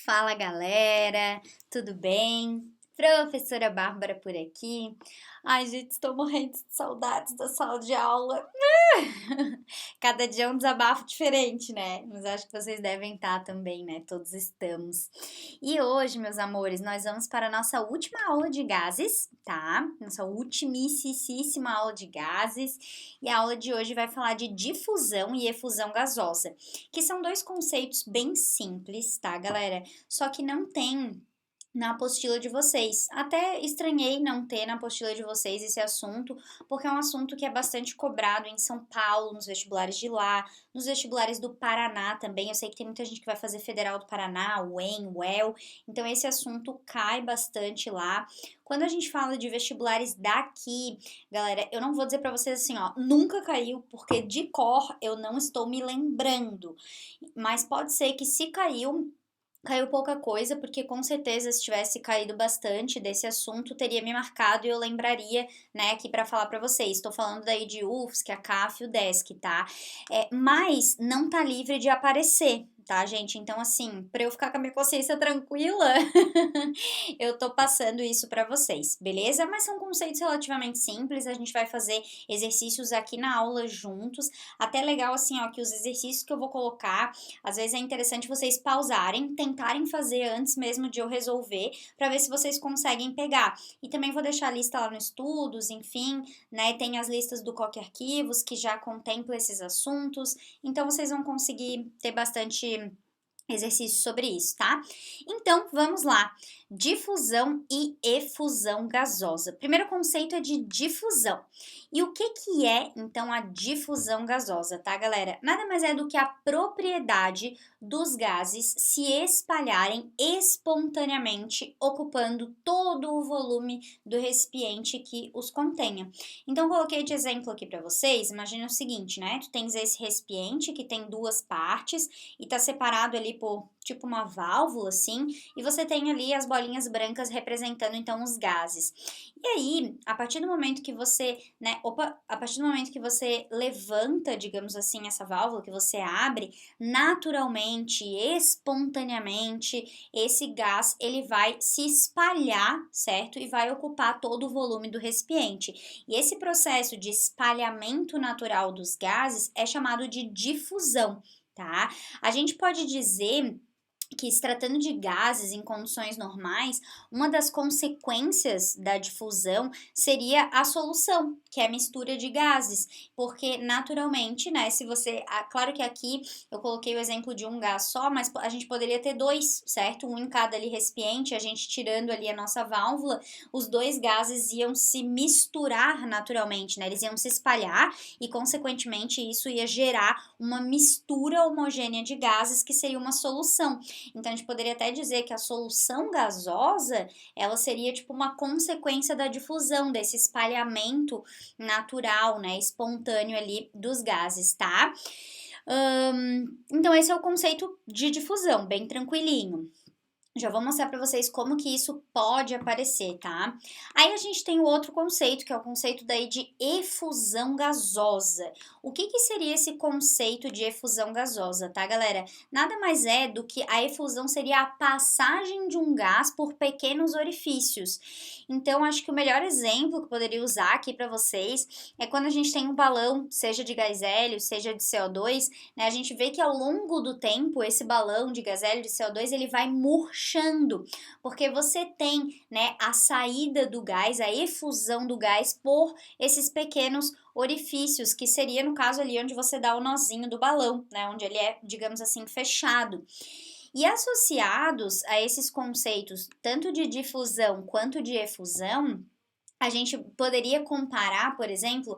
Fala galera, tudo bem? Professora Bárbara por aqui. Ai, gente, estou morrendo de saudades da sala de aula. Cada dia é um desabafo diferente, né? Mas acho que vocês devem estar também, né? Todos estamos. E hoje, meus amores, nós vamos para a nossa última aula de gases, tá? Nossa ultimíssima aula de gases. E a aula de hoje vai falar de difusão e efusão gasosa, que são dois conceitos bem simples, tá, galera? Só que não tem na apostila de vocês. Até estranhei não ter na apostila de vocês esse assunto, porque é um assunto que é bastante cobrado em São Paulo, nos vestibulares de lá, nos vestibulares do Paraná também. Eu sei que tem muita gente que vai fazer Federal do Paraná, UEM, UEL, então esse assunto cai bastante lá. Quando a gente fala de vestibulares daqui, galera, eu não vou dizer pra vocês assim, ó, nunca caiu, porque de cor eu não estou me lembrando. Mas pode ser que se caiu pouca coisa, porque com certeza se tivesse caído bastante desse assunto, teria me marcado e eu lembraria, né, aqui para falar para vocês. Estou falando daí de UFSC, a CAF, o DESC, tá? Mas não tá livre de aparecer, tá, gente? Então, assim, para eu ficar com a minha consciência tranquila, eu tô passando isso para vocês, beleza? Mas são conceitos relativamente simples, a gente vai fazer exercícios aqui na aula juntos. Até legal, assim, ó, que os exercícios que eu vou colocar, às vezes é interessante vocês pausarem, tentarem fazer antes mesmo de eu resolver, para ver se vocês conseguem pegar. E também vou deixar a lista lá no Estudos, enfim, né? Tem as listas do Coque Arquivos que já contempla esses assuntos, então vocês vão conseguir ter bastante exercício sobre isso, tá? Então, vamos lá. Difusão e efusão gasosa. Primeiro conceito é de difusão. E o que é, então, a difusão gasosa, tá, galera? Nada mais é do que a propriedade dos gases se espalharem espontaneamente, ocupando todo o volume do recipiente que os contenha. Então, coloquei de exemplo aqui para vocês. Imagine o seguinte, né? Tu tens esse recipiente que tem duas partes e tá separado ali por tipo uma válvula assim, e você tem ali as bolinhas brancas representando então os gases. E aí, a partir do momento que você, né, a partir do momento que você levanta, digamos assim, essa válvula, que você abre, naturalmente, espontaneamente, esse gás, ele vai se espalhar, certo? E vai ocupar todo o volume do recipiente. E esse processo de espalhamento natural dos gases é chamado de difusão, tá? A gente pode dizer que, se tratando de gases em condições normais, uma das consequências da difusão seria a solução, que é a mistura de gases, porque naturalmente, né, se você, claro que aqui eu coloquei o exemplo de um gás só, mas a gente poderia ter dois, certo? Um em cada ali recipiente, a gente tirando ali a nossa válvula, os dois gases iam se misturar naturalmente, né? Eles iam se espalhar e, consequentemente, isso ia gerar uma mistura homogênea de gases que seria uma solução. Então, a gente poderia até dizer que a solução gasosa, ela seria tipo uma consequência da difusão, desse espalhamento natural, né, espontâneo ali dos gases, tá? Então, esse é o conceito de difusão, bem tranquilinho. Já vou mostrar para vocês como que isso pode aparecer, tá? Aí a gente tem o outro conceito, que é o conceito daí de efusão gasosa. O que que seria esse conceito de efusão gasosa, tá, galera? Nada mais é do que a efusão seria a passagem de um gás por pequenos orifícios. Então, acho que o melhor exemplo que eu poderia usar aqui para vocês é quando a gente tem um balão, seja de gás hélio, seja de CO2, né? A gente vê que ao longo do tempo, esse balão de gás hélio, de CO2, ele vai murchando, porque você tem, né, a saída do gás, a efusão do gás por esses pequenos orifícios, que seria no caso ali onde você dá o nozinho do balão, né, onde ele é, digamos assim, fechado. E associados a esses conceitos, tanto de difusão quanto de efusão, a gente poderia comparar, por exemplo,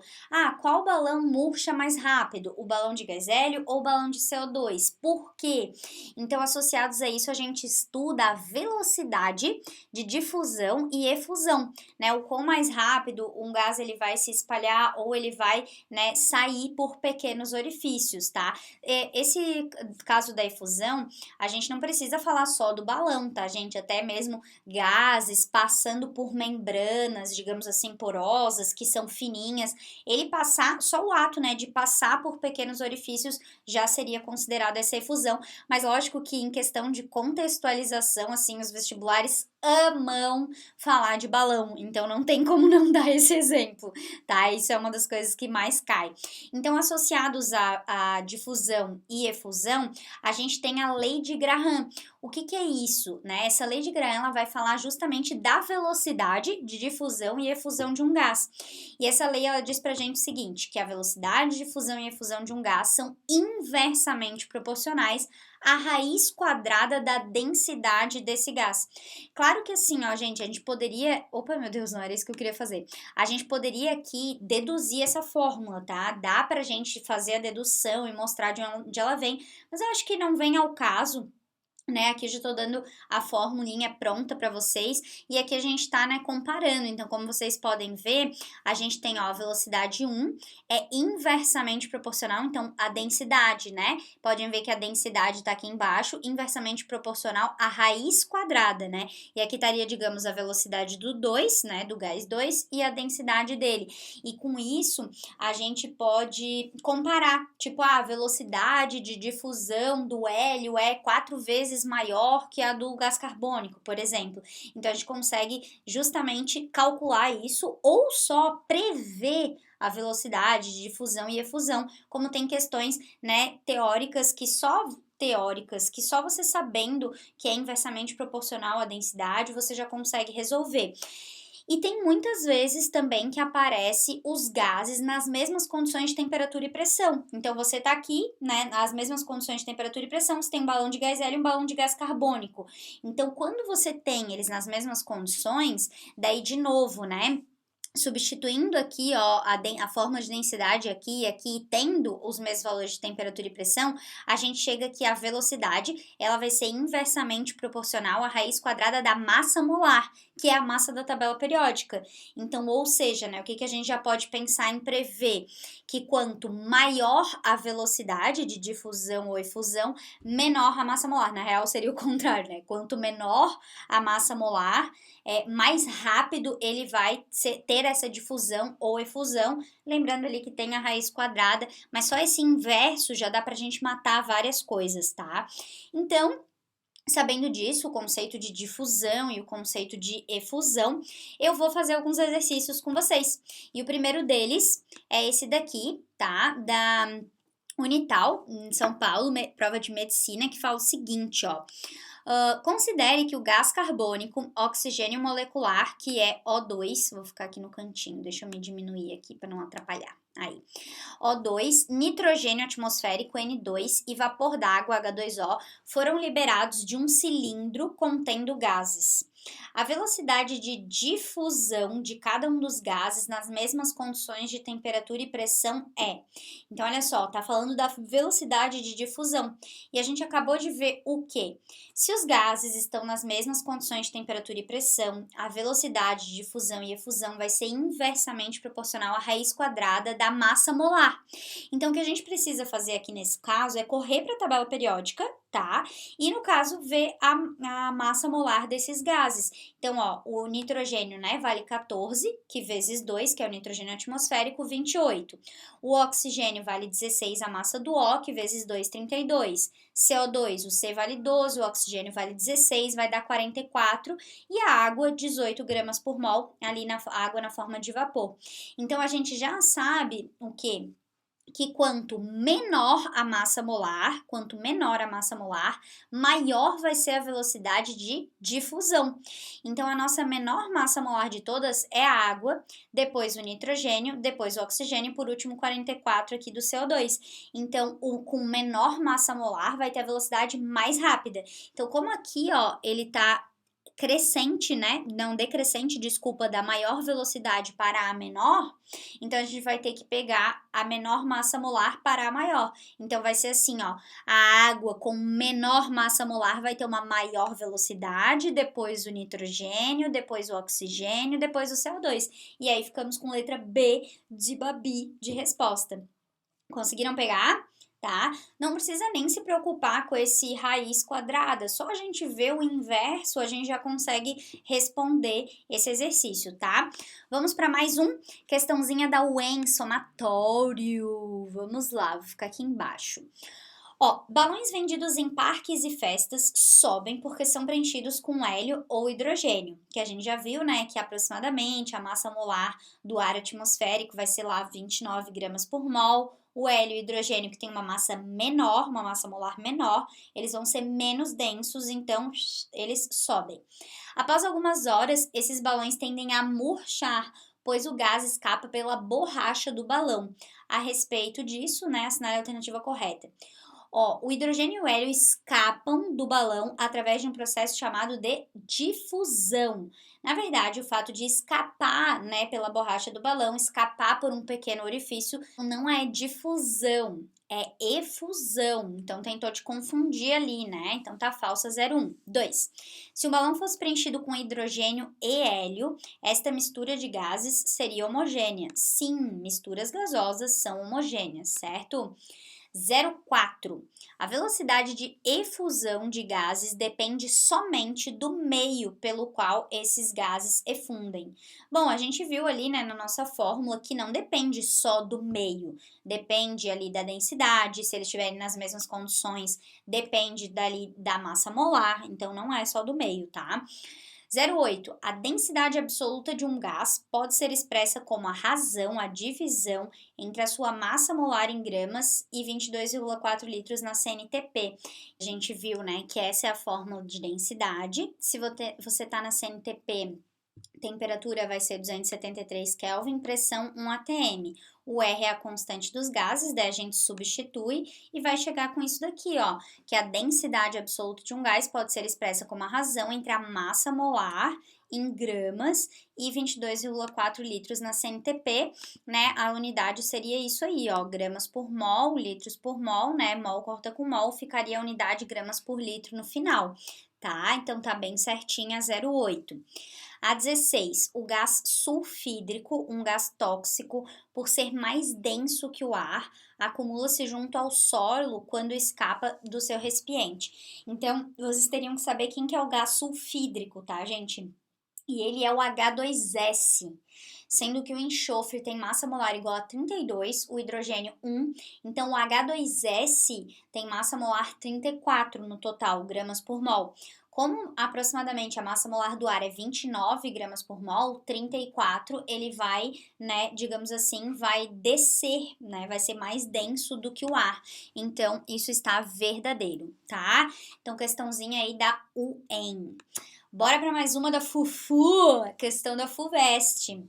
qual balão murcha mais rápido, o balão de gás hélio ou o balão de CO2? Por quê? Então, associados a isso, a gente estuda a velocidade de difusão e efusão, né? O quão mais rápido um gás ele vai se espalhar ou ele vai, né, sair por pequenos orifícios, tá? Esse caso da efusão, a gente não precisa falar só do balão, tá, gente? Até mesmo gases passando por membranas, digamos digamos assim, porosas, que são fininhas, ele passar, só o ato, né, de passar por pequenos orifícios já seria considerado essa efusão, mas lógico que em questão de contextualização, assim, os vestibulares amam falar de balão, então não tem como não dar esse exemplo, tá? Isso é uma das coisas que mais cai. Então, associados à difusão e efusão, a gente tem a lei de Graham. O que é isso, né? Essa lei de Graham, ela vai falar justamente da velocidade de difusão e efusão de um gás. E essa lei, ela diz pra gente o seguinte, que a velocidade de difusão e efusão de um gás são inversamente proporcionais à raiz quadrada da densidade desse gás. Claro que assim, ó, gente, a gente poderia... Opa, meu Deus, não era isso que eu queria fazer. A gente poderia aqui deduzir essa fórmula, tá? Dá pra gente fazer a dedução e mostrar de onde ela vem, mas eu acho que não vem ao caso, né, aqui eu já tô dando a formulinha pronta para vocês, e aqui a gente tá, né, comparando, então como vocês podem ver, a gente tem, ó, a velocidade 1 é inversamente proporcional, então a densidade, né, podem ver que a densidade tá aqui embaixo, inversamente proporcional à raiz quadrada, né, e aqui estaria, digamos, a velocidade do 2, né, do gás 2, e a densidade dele, e com isso, a gente pode comparar, tipo, a velocidade de difusão do hélio é 4 vezes maior que a do gás carbônico, por exemplo. Então, a gente consegue justamente calcular isso ou só prever a velocidade de difusão e efusão, como tem questões, né, teóricas que só você sabendo que é inversamente proporcional à densidade, você já consegue resolver. E tem muitas vezes também que aparece os gases nas mesmas condições de temperatura e pressão. Então você tá aqui, né, nas mesmas condições de temperatura e pressão, você tem um balão de gás hélio e um balão de gás carbônico. Então quando você tem eles nas mesmas condições, daí de novo, né, substituindo aqui, ó, a fórmula de densidade aqui e aqui, tendo os mesmos valores de temperatura e pressão, a gente chega que a velocidade, ela vai ser inversamente proporcional à raiz quadrada da massa molar, que é a massa da tabela periódica. Então, ou seja, né, o que a gente já pode pensar em prever? Que quanto maior a velocidade de difusão ou efusão, menor a massa molar. Na real, seria o contrário, né? Quanto menor a massa molar, mais rápido ele vai ter essa difusão ou efusão, lembrando ali que tem a raiz quadrada, mas só esse inverso já dá pra gente matar várias coisas, tá? Então, sabendo disso, o conceito de difusão e o conceito de efusão, eu vou fazer alguns exercícios com vocês. E o primeiro deles é esse daqui, tá? Da Unital, em São Paulo, prova de medicina, que fala o seguinte, ó. Considere que o gás carbônico, oxigênio molecular, que é O2, vou ficar aqui no cantinho, deixa eu me diminuir aqui para não atrapalhar. Aí, O2, nitrogênio atmosférico N2 e vapor d'água H2O foram liberados de um cilindro contendo gases. A velocidade de difusão de cada um dos gases nas mesmas condições de temperatura e pressão é. Então, olha só, tá falando da velocidade de difusão. E a gente acabou de ver o quê? Se os gases estão nas mesmas condições de temperatura e pressão, a velocidade de difusão e efusão vai ser inversamente proporcional à raiz quadrada da massa molar. Então, o que a gente precisa fazer aqui nesse caso é correr para a tabela periódica, tá? E no caso, ver a massa molar desses gases. Então, ó, o nitrogênio, né, vale 14, que vezes 2, que é o nitrogênio atmosférico, 28. O oxigênio vale 16, a massa do O, que vezes 2, 32. CO2, o C vale 12, o oxigênio vale 16, vai dar 44. E a água, 18 gramas por mol, ali na água na forma de vapor. Então, a gente já sabe o quê? Que quanto menor a massa molar, maior vai ser a velocidade de difusão. Então, a nossa menor massa molar de todas é a água, depois o nitrogênio, depois o oxigênio e por último 44 aqui do CO2. Então, com menor massa molar vai ter a velocidade mais rápida. Então, como aqui, ó, ele tá crescente, né? Não decrescente, desculpa, da maior velocidade para a menor, então a gente vai ter que pegar a menor massa molar para a maior. Então vai ser assim, ó, a água com menor massa molar vai ter uma maior velocidade, depois o nitrogênio, depois o oxigênio, depois o CO2. E aí ficamos com letra B de Babi de resposta. Conseguiram pegar? tá? Não precisa nem se preocupar com esse raiz quadrada, só a gente ver o inverso, a gente já consegue responder esse exercício, tá? Vamos para mais um, questãozinha da UEM, somatório. Vamos lá, vou ficar aqui embaixo. Ó, balões vendidos em parques e festas sobem porque são preenchidos com hélio ou hidrogênio, que a gente já viu, né, que aproximadamente a massa molar do ar atmosférico vai ser lá 29 gramas por mol. O hélio e o hidrogênio, que tem uma massa menor, uma massa molar menor, eles vão ser menos densos, então eles sobem. Após algumas horas, esses balões tendem a murchar, pois o gás escapa pela borracha do balão. A respeito disso, né, assinale a alternativa correta. Ó, o hidrogênio e o hélio escapam do balão através de um processo chamado de difusão. Na verdade, o fato de escapar, né, pela borracha do balão, escapar por um pequeno orifício, não é difusão, é efusão. Então, tentou te confundir ali, né? Então, tá falsa 01. 2. Se o balão fosse preenchido com hidrogênio e hélio, esta mistura de gases seria homogênea. Sim, misturas gasosas são homogêneas, certo? 04. A velocidade de efusão de gases depende somente do meio pelo qual esses gases efundem. Bom, a gente viu ali, né, na nossa fórmula que não depende só do meio, depende ali da densidade, se eles estiverem nas mesmas condições, depende dali da massa molar, então não é só do meio, tá? 08. A densidade absoluta de um gás pode ser expressa como a razão, a divisão entre a sua massa molar em gramas e 22,4 litros na CNTP. A gente viu, né, que essa é a fórmula de densidade. Se você está na CNTP, temperatura vai ser 273 Kelvin, pressão 1 atm. O R é a constante dos gases, daí a gente substitui e vai chegar com isso daqui, ó, que a densidade absoluta de um gás pode ser expressa como a razão entre a massa molar em gramas e 22,4 litros na CNTP, né? A unidade seria isso aí, ó, gramas por mol, litros por mol, né? Mol corta com mol, ficaria a unidade gramas por litro no final, tá? Então tá bem certinha, 0,8. A 16, o gás sulfídrico, um gás tóxico, por ser mais denso que o ar, acumula-se junto ao solo quando escapa do seu recipiente. Então, vocês teriam que saber quem que é o gás sulfídrico, tá, gente? E ele é o H2S, sendo que o enxofre tem massa molar igual a 32, o hidrogênio 1, então o H2S tem massa molar 34 no total, gramas por mol. Como aproximadamente a massa molar do ar é 29 gramas por mol, 34 ele vai, né, digamos assim, vai descer, né, vai ser mais denso do que o ar. Então, isso está verdadeiro, tá? Então, questãozinha aí da UEM. Bora para mais uma da Fufu, questão da FUVEST.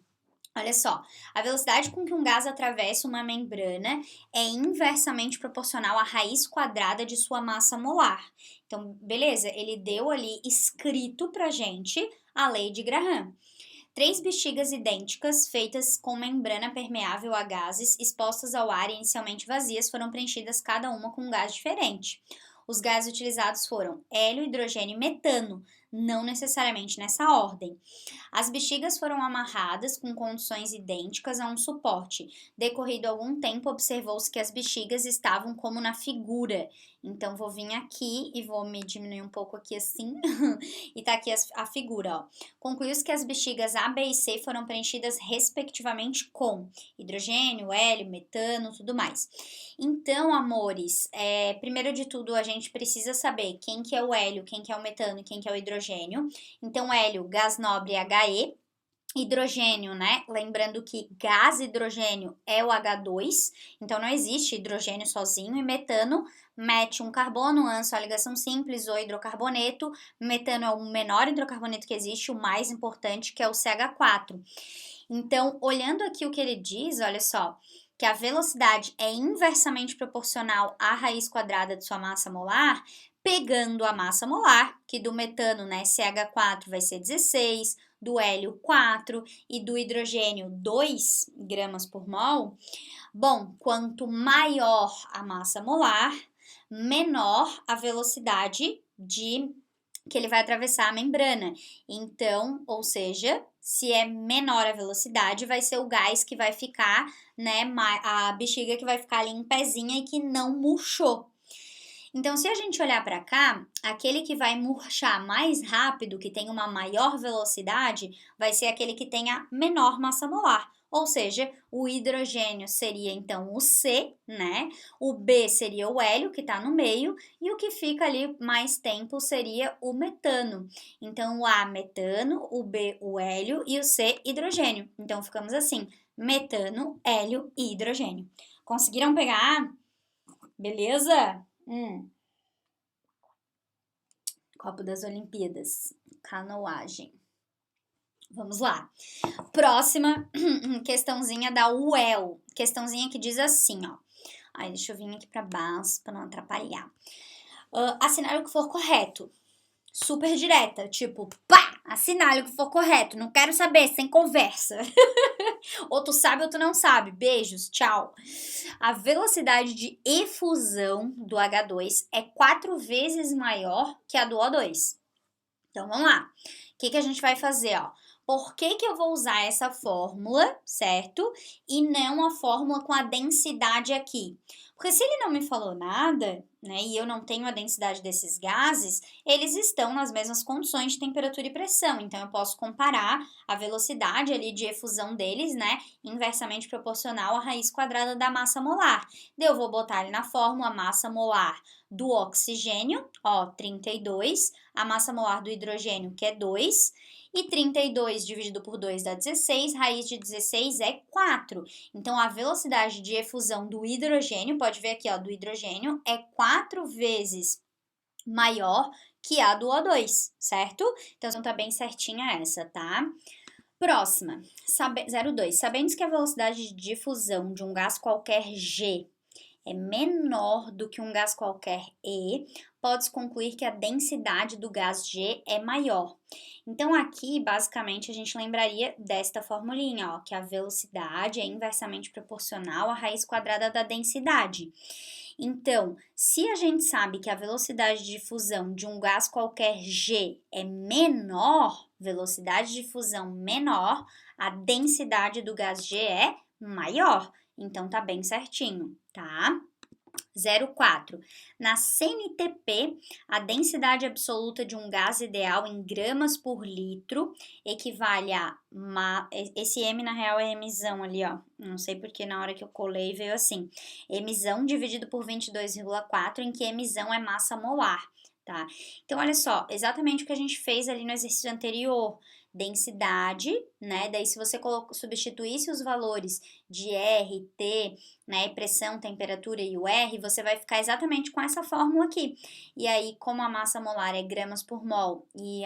Olha só, a velocidade com que um gás atravessa uma membrana é inversamente proporcional à raiz quadrada de sua massa molar. Então, beleza, ele deu ali escrito pra gente a lei de Graham. 3 bexigas idênticas, feitas com membrana permeável a gases, expostas ao ar e inicialmente vazias, foram preenchidas cada uma com um gás diferente. Os gases utilizados foram hélio, hidrogênio e metano, não necessariamente nessa ordem. As bexigas foram amarradas com condições idênticas a um suporte. Decorrido algum tempo, observou-se que as bexigas estavam como na figura. Então, vou vir aqui e vou me diminuir um pouco aqui assim, e tá aqui a figura, ó. Concluiu-se que as bexigas A, B e C foram preenchidas respectivamente com hidrogênio, hélio, metano, tudo mais. Então, amores, primeiro de tudo, a gente precisa saber quem que é o hélio, quem que é o metano e quem que é o hidrogênio. Então, hélio, gás nobre HE. Hidrogênio, né? Lembrando que gás hidrogênio é o H2, então não existe hidrogênio sozinho. E metano mete um carbono, âncido, a ligação simples ou hidrocarboneto. Metano é o menor hidrocarboneto que existe, o mais importante, que é o CH4. Então, olhando aqui o que ele diz, olha só, que a velocidade é inversamente proporcional à raiz quadrada de sua massa molar, pegando a massa molar, que do metano, né, CH4 vai ser 16, do hélio 4 e do hidrogênio 2 gramas por mol. Bom, quanto maior a massa molar, menor a velocidade de que ele vai atravessar a membrana. Então, ou seja, se é menor a velocidade, vai ser o gás que vai ficar, né, a bexiga que vai ficar ali em pezinha e que não murchou. Então, se a gente olhar para cá, aquele que vai murchar mais rápido, que tem uma maior velocidade, vai ser aquele que tem a menor massa molar. Ou seja, o hidrogênio seria então o C, né? O B seria o hélio, que está no meio, e o que fica ali mais tempo seria o metano. Então, o A, metano, o B, o hélio e o C, hidrogênio. Então, ficamos assim: metano, hélio e hidrogênio. Conseguiram pegar? Beleza? Copa das Olimpíadas, canoagem. Vamos lá. Próxima questãozinha da UEL. Questãozinha que diz assim, ó. Ai, deixa eu vir aqui para baixo para não atrapalhar. Assinale o que for correto. Super direta, tipo, pá, assinale o que for correto. Não quero saber, sem conversa. Ou tu sabe ou tu não sabe. Beijos, tchau. A velocidade de efusão do H2 é 4 vezes maior que a do O2. Então, vamos lá. O que a gente vai fazer, ó? Por que eu vou usar essa fórmula, certo? E não a fórmula com a densidade aqui? Porque se ele não me falou nada, né, e eu não tenho a densidade desses gases, eles estão nas mesmas condições de temperatura e pressão. Então, eu posso comparar a velocidade ali de efusão deles, né, inversamente proporcional à raiz quadrada da massa molar. Daí eu vou botar ali na fórmula a massa molar do oxigênio, ó, 32, a massa molar do hidrogênio, que é 2, e 32 dividido por 2 dá 16, raiz de 16 é 4. Então, a velocidade de efusão do hidrogênio, pode ver aqui, ó, do hidrogênio, é 4 vezes maior que a do O2, certo? Então, tá bem certinha essa, tá? Próxima, 02. Sabendo que a velocidade de difusão de um gás qualquer G é menor do que um gás qualquer E, pode-se concluir que a densidade do gás G é maior. Então, aqui, basicamente, a gente lembraria desta formulinha, ó, que a velocidade é inversamente proporcional à raiz quadrada da densidade. Então, se a gente sabe que a velocidade de difusão de um gás qualquer G é menor, velocidade de difusão menor, a densidade do gás G é maior. Então, tá bem certinho, tá? 04. Na CNTP, a densidade absoluta de um gás ideal em gramas por litro equivale a... Esse M, na real, é emissão ali, ó. Não sei porque na hora que eu colei veio assim. Emissão dividido por 22,4, em que emissão é massa molar, tá? Então, olha só, exatamente o que a gente fez ali no exercício anterior. Densidade, né? Daí, se você substituísse os valores de R, T, né, pressão, temperatura e o R, você vai ficar exatamente com essa fórmula aqui. E aí, como a massa molar é gramas por mol e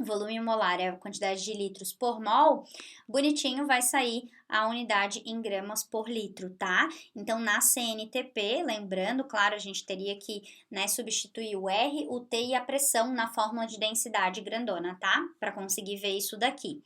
o volume molar é a quantidade de litros por mol, bonitinho vai sair a unidade em gramas por litro, tá? Então, na CNTP, lembrando, claro, a gente teria que, né, substituir o R, o T e a pressão na fórmula de densidade grandona, tá? Para conseguir ver isso daqui.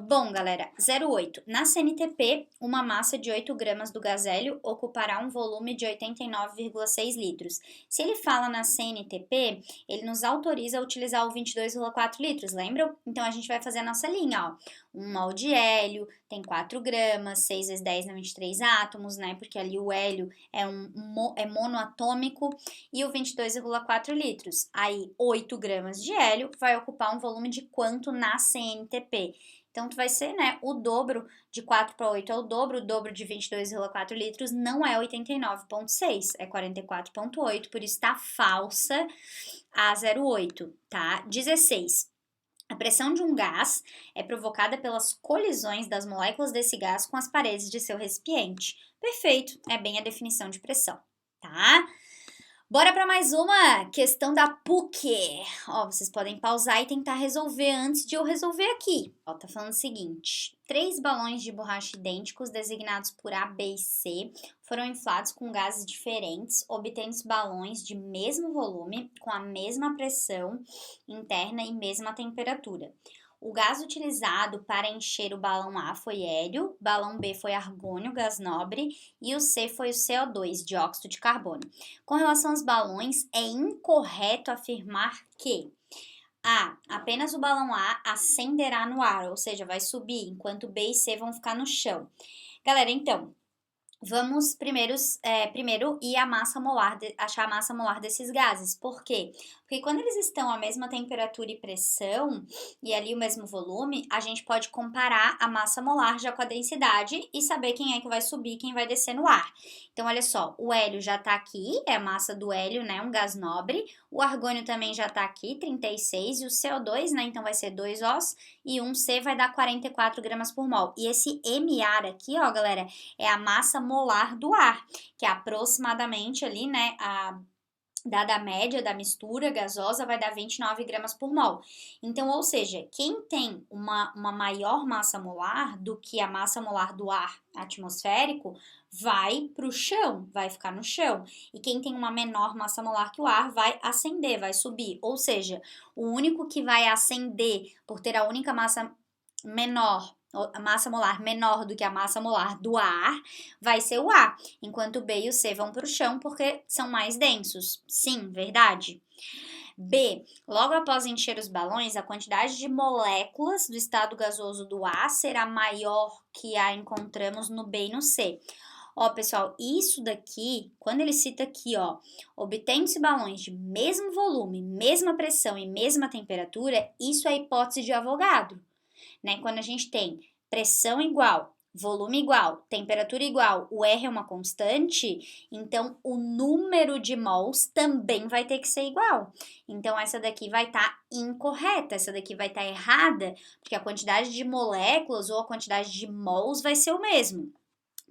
Bom, galera, 08. Na CNTP, uma massa de 8 gramas do gás hélio ocupará um volume de 89,6 litros. Se ele fala na CNTP, ele nos autoriza a utilizar o 22,4 litros, lembram? Então, a gente vai fazer a nossa linha, ó. 1 mol de hélio tem 4 gramas, 6 vezes 10 dá 23 átomos, né? Porque ali o hélio é monoatômico e o 22,4 litros. Aí, 8 gramas de hélio vai ocupar um volume de quanto na CNTP? Então, vai ser, né, o dobro de 4 para 8 é o dobro de 22,4 litros não é 89,6, é 44,8, por isso tá falsa a 08, tá? 16. A pressão de um gás é provocada pelas colisões das moléculas desse gás com as paredes de seu recipiente. Perfeito, é bem a definição de pressão, tá? Bora para mais uma questão da PUC. Ó, vocês podem pausar e tentar resolver antes de eu resolver aqui. Ó, tá falando o seguinte: 3 balões de borracha idênticos, designados por A, B e C, foram inflados com gases diferentes, obtendo balões de mesmo volume, com a mesma pressão interna e mesma temperatura. O gás utilizado para encher o balão A foi hélio, balão B foi argônio, gás nobre, e o C foi o CO2, dióxido de carbono. Com relação aos balões, é incorreto afirmar que A. Apenas o balão A ascenderá no ar, ou seja, vai subir, enquanto B e C vão ficar no chão. Galera, então, vamos primeiro ir a massa molar, achar a massa molar desses gases. Por quê? Porque quando eles estão à mesma temperatura e pressão, e ali o mesmo volume, a gente pode comparar a massa molar já com a densidade e saber quem é que vai subir e quem vai descer no ar. Então, olha só, o hélio já tá aqui, é a massa do hélio, né, um gás nobre. O argônio também já tá aqui, 36, e o CO2, né, então vai ser 2 Os, e 1C vai dar 44 gramas por mol. E esse MAR aqui, ó, galera, é a massa molar do ar, que é aproximadamente ali, né, dada a média da mistura gasosa, vai dar 29 gramas por mol. Então, ou seja, quem tem uma maior massa molar do que a massa molar do ar atmosférico, vai para o chão, vai ficar no chão. E quem tem uma menor massa molar que o ar, vai ascender, vai subir. Ou seja, o único que vai ascender por ter a única massa menor, a massa molar menor do que a massa molar do ar, vai ser o A, enquanto o B e o C vão para o chão porque são mais densos. Sim, verdade. B. Logo após encher os balões, a quantidade de moléculas do estado gasoso do A será maior que a encontramos no B e no C. Ó, pessoal, isso daqui, quando ele cita aqui, ó, obtendo-se balões de mesmo volume, mesma pressão e mesma temperatura, isso é hipótese de Avogadro. Né? Quando a gente tem pressão igual, volume igual, temperatura igual, o R é uma constante, então o número de mols também vai ter que ser igual. Então essa daqui vai estar incorreta, essa daqui vai estar errada, porque a quantidade de moléculas ou a quantidade de mols vai ser o mesmo.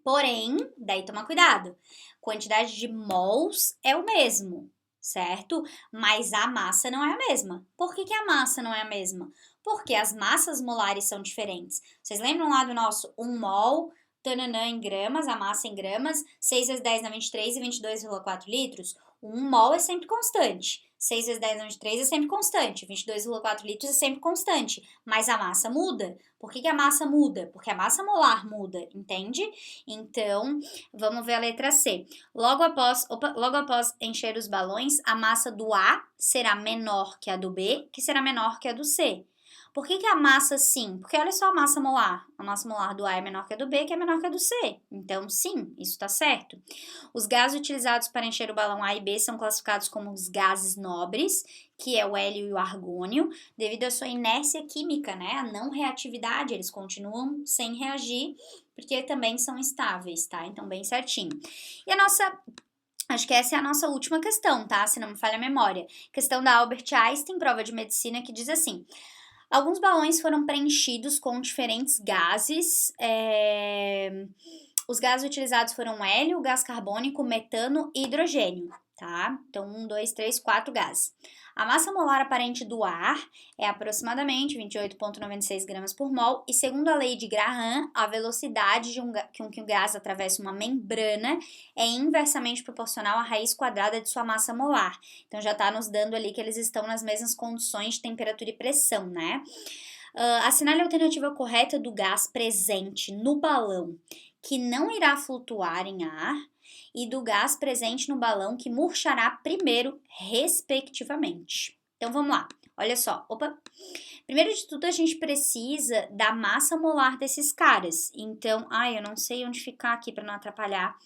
Porém, daí toma cuidado, quantidade de mols é o mesmo, certo? Mas a massa não é a mesma. Por que a massa não é a mesma? Porque as massas molares são diferentes. Vocês lembram lá do nosso 1 mol, tananã em gramas, a massa em gramas, 6 vezes 10 na 23 e 22,4 litros? O 1 mol é sempre constante. 6 vezes 10 na 23 é sempre constante. 22,4 litros é sempre constante. Mas a massa muda. Por que a massa muda? Porque a massa molar muda, entende? Então, vamos ver a letra C. Logo após encher os balões, a massa do A será menor que a do B, que será menor que a do C. Por que a massa sim? Porque olha só a massa molar. A massa molar do A é menor que a do B, que é menor que a do C. Então, sim, isso está certo. Os gases utilizados para encher o balão A e B são classificados como os gases nobres, que é o hélio e o argônio, devido à sua inércia química, né? A não reatividade, eles continuam sem reagir, porque também são estáveis, tá? Então, bem certinho. E a nossa... Acho que essa é a nossa última questão, tá? Se não me falha a memória. Questão da Albert Einstein, prova de medicina, que diz assim... Alguns balões foram preenchidos com diferentes gases. Os gases utilizados foram hélio, gás carbônico, metano e hidrogênio, tá? Então, 1, 2, 3, 4 gases. A massa molar aparente do ar é aproximadamente 28,96 gramas por mol, e segundo a lei de Graham, a velocidade com que o gás atravessa uma membrana é inversamente proporcional à raiz quadrada de sua massa molar. Então, já está nos dando ali que eles estão nas mesmas condições de temperatura e pressão, né? Assinale a alternativa correta do gás presente no balão, que não irá flutuar em ar, e do gás presente no balão, que murchará primeiro, respectivamente. Então, vamos lá. Olha só. Opa! Primeiro de tudo, a gente precisa da massa molar desses caras. Então, eu não sei onde ficar aqui para não atrapalhar.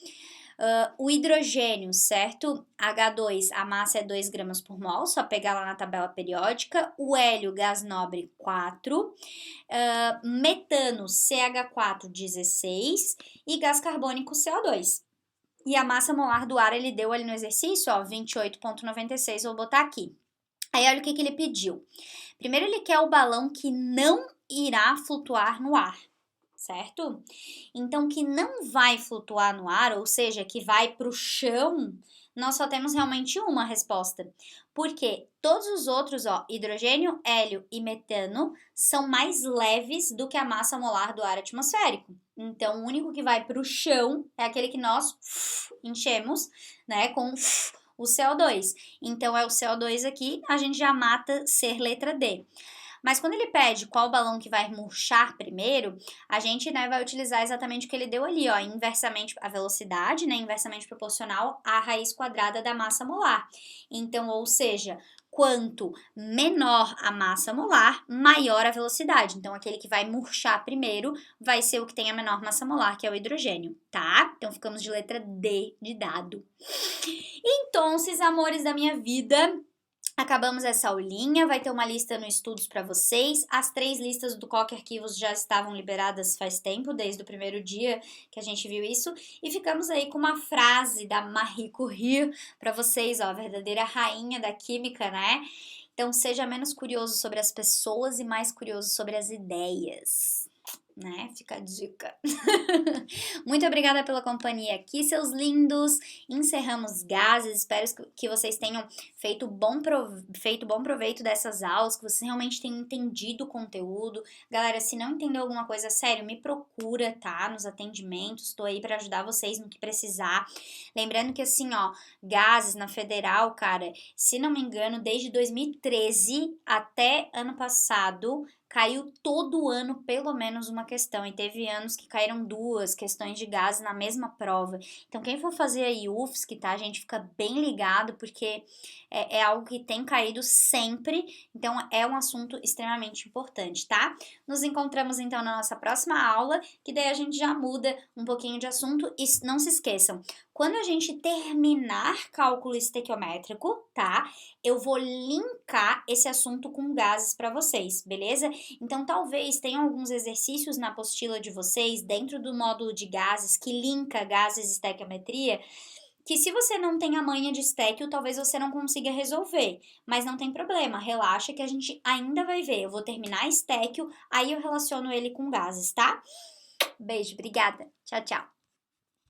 O hidrogênio, certo? H2, a massa é 2 gramas por mol, só pegar lá na tabela periódica. O hélio, gás nobre, 4. Metano, CH4, 16. E gás carbônico, CO2. E a massa molar do ar, ele deu ali no exercício, ó, 28,96, vou botar aqui. Aí, olha o que ele pediu. Primeiro, ele quer o balão que não irá flutuar no ar, certo? Então, que não vai flutuar no ar, ou seja, que vai para o chão, nós só temos realmente uma resposta. Porque todos os outros, ó, hidrogênio, hélio e metano, são mais leves do que a massa molar do ar atmosférico. Então, o único que vai para o chão é aquele que nós enchemos, né, com o CO2. Então, é o CO2 aqui, a gente já mata ser letra D. Mas quando ele pede qual balão que vai murchar primeiro, a gente, né, vai utilizar exatamente o que ele deu ali, ó, inversamente a velocidade, né, inversamente proporcional à raiz quadrada da massa molar. Então, ou seja, quanto menor a massa molar, maior a velocidade. Então, aquele que vai murchar primeiro vai ser o que tem a menor massa molar, que é o hidrogênio, tá? Então, ficamos de letra D de dado. Então, amores da minha vida, acabamos essa aulinha, vai ter uma lista no Estudos para vocês. As 3 listas do Coque Arquivos já estavam liberadas faz tempo, desde o primeiro dia que a gente viu isso. E ficamos aí com uma frase da Marie Curie para vocês, ó, a verdadeira rainha da química, né? Então, seja menos curioso sobre as pessoas e mais curioso sobre as ideias. Né? Fica a dica. Muito obrigada pela companhia aqui, seus lindos. Encerramos gases. Espero que vocês tenham feito bom proveito dessas aulas, que vocês realmente tenham entendido o conteúdo. Galera, se não entendeu alguma coisa, sério, me procura, tá? Nos atendimentos. Estou aí para ajudar vocês no que precisar. Lembrando que assim, ó, gases na Federal, cara, se não me engano, desde 2013 até ano passado, caiu todo ano pelo menos uma questão, e teve anos que caíram 2 questões de gases na mesma prova. Então, quem for fazer a UFSC, tá, gente, fica bem ligado, porque é algo que tem caído sempre, então é um assunto extremamente importante, tá? Nos encontramos, então, na nossa próxima aula, que daí a gente já muda um pouquinho de assunto, e não se esqueçam, quando a gente terminar cálculo estequiométrico, tá, eu vou linkar esse assunto com gases para vocês, beleza? Então, talvez tenham alguns exercícios na apostila de vocês, dentro do módulo de gases, que linka gases e estequiometria, que se você não tem a manha de estéquio, talvez você não consiga resolver. Mas não tem problema, relaxa que a gente ainda vai ver. Eu vou terminar estéquio, aí eu relaciono ele com gases, tá? Beijo, obrigada. Tchau, tchau.